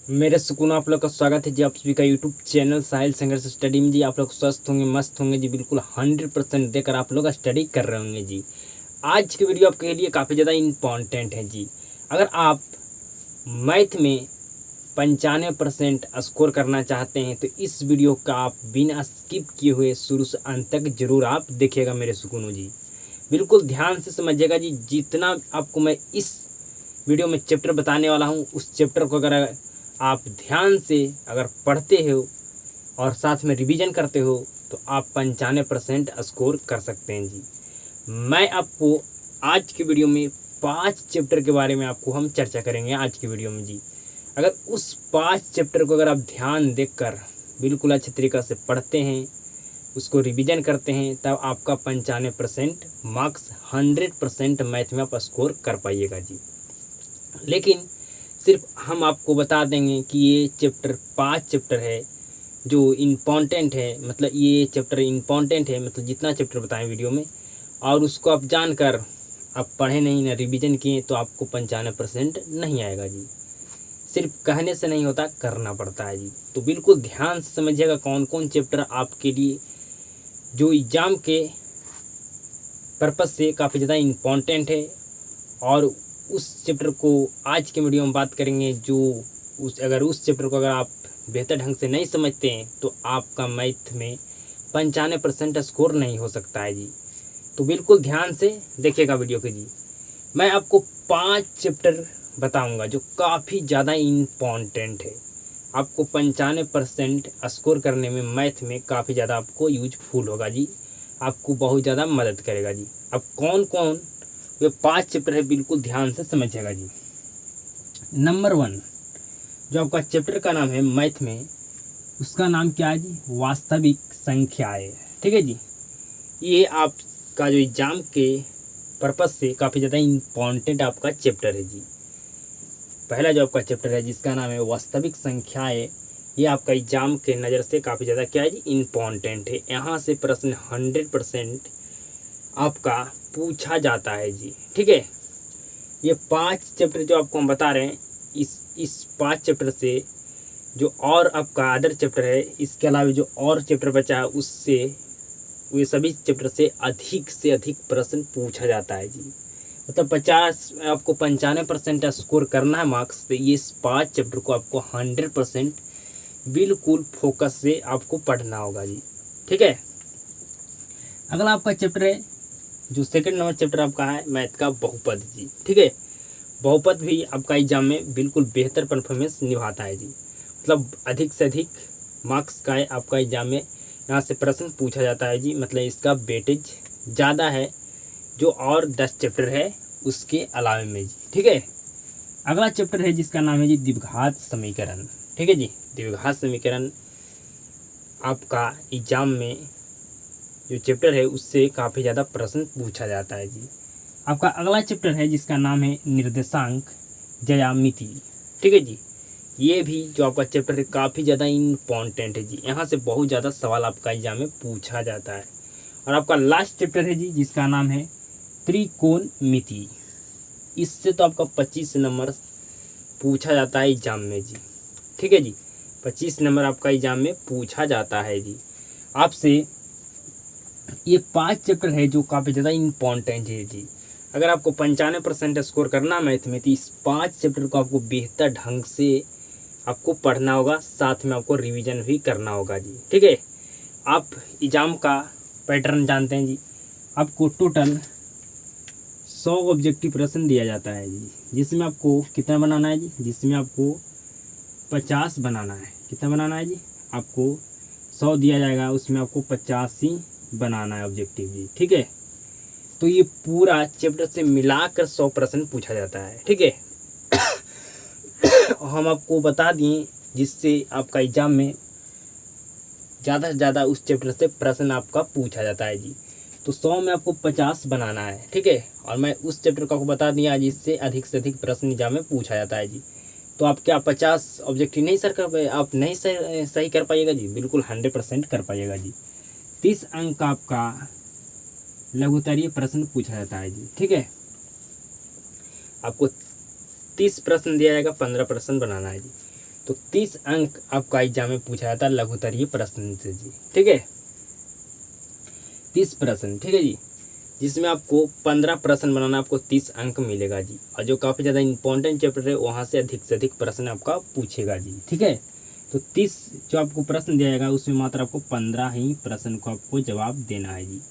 मेरे सुकून आप लोग का स्वागत है जी आप सभी का यूट्यूब चैनल साहिल संघर्ष स्टडी में जी। आप लोग स्वस्थ होंगे, मस्त होंगे जी, बिल्कुल 100% देकर आप लोग स्टडी कर रहे होंगे जी। आज की वीडियो आपके लिए काफ़ी ज़्यादा इम्पॉर्टेंट है जी। अगर आप मैथ में 95% स्कोर करना चाहते हैं तो इस वीडियो का आप बिना स्किप किए हुए शुरू से अंत तक जरूर आप देखिएगा मेरे सुकूनों जी। बिल्कुल ध्यान से समझिएगा जी। जितना आपको मैं इस वीडियो में चैप्टर बताने वाला हूँ उस चैप्टर को अगर आप ध्यान से अगर पढ़ते हो और साथ में रिवीजन करते हो तो आप 95% स्कोर कर सकते हैं जी। मैं आपको आज की वीडियो में 5 चैप्टर के बारे में आपको हम चर्चा करेंगे आज की वीडियो में जी। अगर उस 5 चैप्टर को अगर आप ध्यान देकर बिल्कुल अच्छे तरीक़े से पढ़ते हैं, उसको रिवीजन करते हैं, तब आपका 95% मार्क्स 100% मैथ में आप स्कोर कर पाइएगा जी। लेकिन सिर्फ हम आपको बता देंगे कि ये चैप्टर 5 चैप्टर है जो इम्पॉर्टेंट है, मतलब ये चैप्टर इम्पॉर्टेंट है, मतलब जितना चैप्टर बताएं वीडियो में और उसको आप जानकर आप पढ़े नहीं ना रिवीजन किए तो आपको 95% नहीं आएगा जी। सिर्फ कहने से नहीं होता, करना पड़ता है जी। तो बिल्कुल ध्यान से समझिएगा कौन कौन चैप्टर आपके लिए जो एग्ज़ाम के पर्पज़ से काफ़ी ज़्यादा इम्पॉर्टेंट है। और उस चैप्टर को आज के वीडियो में बात करेंगे जो उस चैप्टर को अगर आप बेहतर ढंग से नहीं समझते हैं तो आपका मैथ में 95% स्कोर नहीं हो सकता है जी। तो बिल्कुल ध्यान से देखिएगा वीडियो के जी। मैं आपको 5 चैप्टर बताऊंगा जो काफ़ी ज़्यादा इम्पॉर्टेंट है। आपको 95% स्कोर करने में मैथ में काफ़ी ज़्यादा आपको यूजफुल होगा जी, आपको बहुत ज़्यादा मदद करेगा जी। अब कौन कौन ये 5 चैप्टर है बिल्कुल ध्यान से समझिएगा जी। नंबर 1 जो आपका चैप्टर का नाम है मैथ में, उसका नाम क्या है जी? वास्तविक संख्याएं। ठीक है जी। ये आपका जो एग्जाम के पर्पज से काफ़ी ज़्यादा इम्पॉर्टेंट आपका चैप्टर है जी। पहला जो आपका चैप्टर है जिसका नाम है वास्तविक संख्याएं, ये आपका एग्जाम के नज़र से काफ़ी ज़्यादा क्या है जी? इम्पॉर्टेंट है। यहाँ से प्रश्न 100% आपका पूछा जाता है जी। ठीक है। ये 5 चैप्टर जो आपको हम बता रहे हैं, इस 5 चैप्टर से जो और आपका अदर चैप्टर है, इसके अलावा जो और चैप्टर बचा है उससे वे सभी चैप्टर से अधिक प्रश्न पूछा जाता है जी। मतलब 50 आपको 95% स्कोर करना है मार्क्स, तो ये 5 चैप्टर को आपको 100% बिल्कुल फोकस से आपको पढ़ना होगा जी। ठीक है। अगला आपका चैप्टर है जो सेकंड नंबर चैप्टर आपका है मैथ का बहुपद जी। ठीक है। बहुपद भी आपका एग्जाम में बिल्कुल बेहतर परफॉर्मेंस निभाता है जी। मतलब अधिक से अधिक मार्क्स का है आपका एग्जाम में, यहाँ से प्रश्न पूछा जाता है जी। मतलब इसका वेटेज ज़्यादा है जो और 10 चैप्टर है उसके अलावे में जी। ठीक है। अगला चैप्टर है जिसका नाम है जी द्विघात समीकरण। ठीक है जी। द्विघात समीकरण आपका एग्जाम में जो चैप्टर है उससे काफ़ी ज़्यादा प्रश्न पूछा जाता है जी। आपका अगला चैप्टर है जिसका नाम है निर्देशांक ज्यामिति। ठीक है जी। ये भी जो आपका चैप्टर है काफ़ी ज़्यादा इम्पॉर्टेंट है जी। यहाँ से बहुत ज़्यादा सवाल आपका एग्जाम में पूछा जाता है। और आपका लास्ट चैप्टर है जी जिसका नाम है त्रिकोणमिति। इससे तो आपका 25 नंबर पूछा जाता है एग्जाम में जी। ठीक है जी। 25 नंबर आपका एग्जाम में पूछा जाता है जी आपसे। ये 5 चैप्टर है जो काफ़ी ज़्यादा इम्पॉर्टेंट है जी। अगर आपको 95% स्कोर करना मैथ में तो इस 5 चैप्टर को आपको बेहतर ढंग से आपको पढ़ना होगा, साथ में आपको रिवीजन भी करना होगा जी। ठीक है। आप एग्जाम का पैटर्न जानते हैं जी। आपको टोटल 100 ऑब्जेक्टिव प्रश्न दिया जाता है जी, जिसमें आपको कितना बनाना है जी? जिसमें आपको 50 बनाना है। कितना बनाना है जी? आपको 100 दिया जाएगा, उसमें आपको 50 ही बनाना है ऑब्जेक्टिव जी। ठीक है। तो ये पूरा चैप्टर से मिलाकर 100 प्रश्न पूछा जाता है। ठीक है। हम आपको बता दिए जिससे आपका एग्जाम में ज़्यादा से ज़्यादा उस चैप्टर से प्रश्न आपका पूछा जाता है जी। तो 100 में आपको 50 बनाना है। ठीक है। और मैं उस चैप्टर को आपको बता दिया जिससे अधिक से अधिक प्रश्न एग्जाम में पूछा जाता है जी। तो आप क्या 50 ऑब्जेक्टिव नहीं सर कर पाए, आप नहीं सही कर पाइएगा जी? बिल्कुल 100% कर पाइएगा जी। 30 अंक का आपका लघुत्तरीय प्रश्न पूछा जाता है जी। ठीक है। आपको 30 प्रश्न दिया जाएगा, 15 प्रश्न बनाना है जी। तो 30 अंक आपका एग्जाम में पूछा जाता है लघुत्तरीय प्रश्न से जी। ठीक है, 30 प्रश्न। ठीक है जी, जिसमें आपको 15 प्रश्न बनाना, आपको 30 अंक मिलेगा जी। और जो काफ़ी ज़्यादा इंपॉर्टेंट चैप्टर है वहाँ से अधिक प्रश्न आपका पूछेगा जी। ठीक है, तो 30 जो आपको प्रश्न दिया जाएगा उसमें मात्र आपको 15 ही प्रश्न को आपको जवाब देना है जी।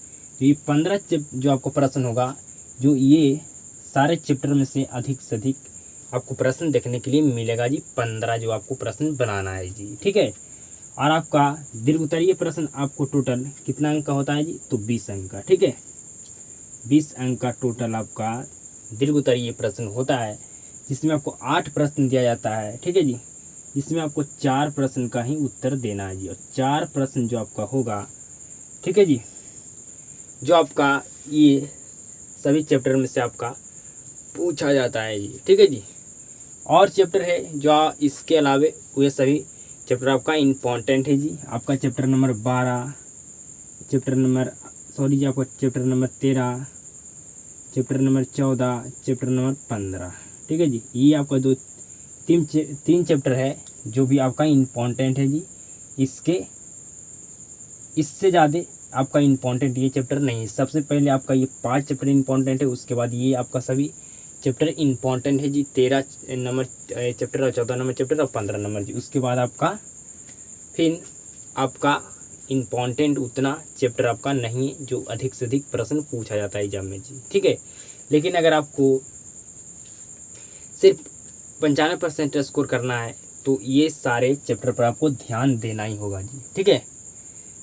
तो ये 15 जो आपको प्रश्न होगा, जो ये सारे चैप्टर में से अधिक आपको प्रश्न देखने के लिए मिलेगा जी। 15 जो आपको प्रश्न बनाना है जी। ठीक है, और आपका दीर्घोत्तरीय प्रश्न आपको टोटल कितना अंक का होता है जी? तो 20 अंक का। ठीक है, 20 अंक का टोटल आपका दीर्घोत्तरीय प्रश्न होता है, जिसमें आपको 8 प्रश्न दिया जाता है। ठीक है जी, जिसमें आपको 4 प्रश्न का ही उत्तर देना है जी। और 4 प्रश्न जो आपका होगा, ठीक है जी, जो आपका ये सभी चैप्टर में से आपका पूछा जाता है जी। ठीक है जी, और चैप्टर है जो इसके अलावे वे सभी चैप्टर आपका इम्पॉर्टेंट है जी। आपका chapter number 12, chapter number 13, chapter number 14, chapter number 15। ठीक है जी, ये आपका तीन चैप्टर है जो भी आपका इम्पॉर्टेंट है जी। इससे ज़्यादा आपका इम्पॉर्टेंट ये चैप्टर नहीं है। सबसे पहले आपका ये 5 चैप्टर इम्पॉर्टेंट है, उसके बाद ये आपका सभी चैप्टर इम्पॉर्टेंट है जी। 13 नंबर चैप्टर और 14 नंबर चैप्टर और 15 नंबर जी। उसके बाद आपका फिर आपका इम्पॉर्टेंट उतना चैप्टर आपका नहीं है, जो अधिक से अधिक प्रश्न पूछा जाता है एग्जाम में जी। ठीक है, लेकिन अगर आपको सिर्फ 95% स्कोर करना है तो ये सारे चैप्टर पर आपको ध्यान देना ही होगा जी। ठीक है,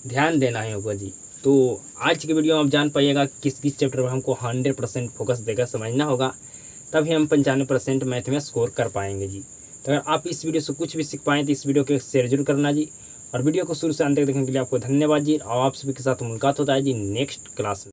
ध्यान देना ही होगा जी। तो आज की वीडियो में आप जान पाइएगा किस किस चैप्टर पर हमको 100% फोकस देकर समझना होगा, तभी हम 95% मैथ में स्कोर कर पाएंगे जी। तो अगर आप इस वीडियो से कुछ भी सीख पाएँ तो इस वीडियो को शेयर जरूर करना जी। और वीडियो को शुरू से अंत तक देखने के लिए आपको धन्यवाद जी। और आप सभी के साथ मुलाकात होता है जी नेक्स्ट क्लास में।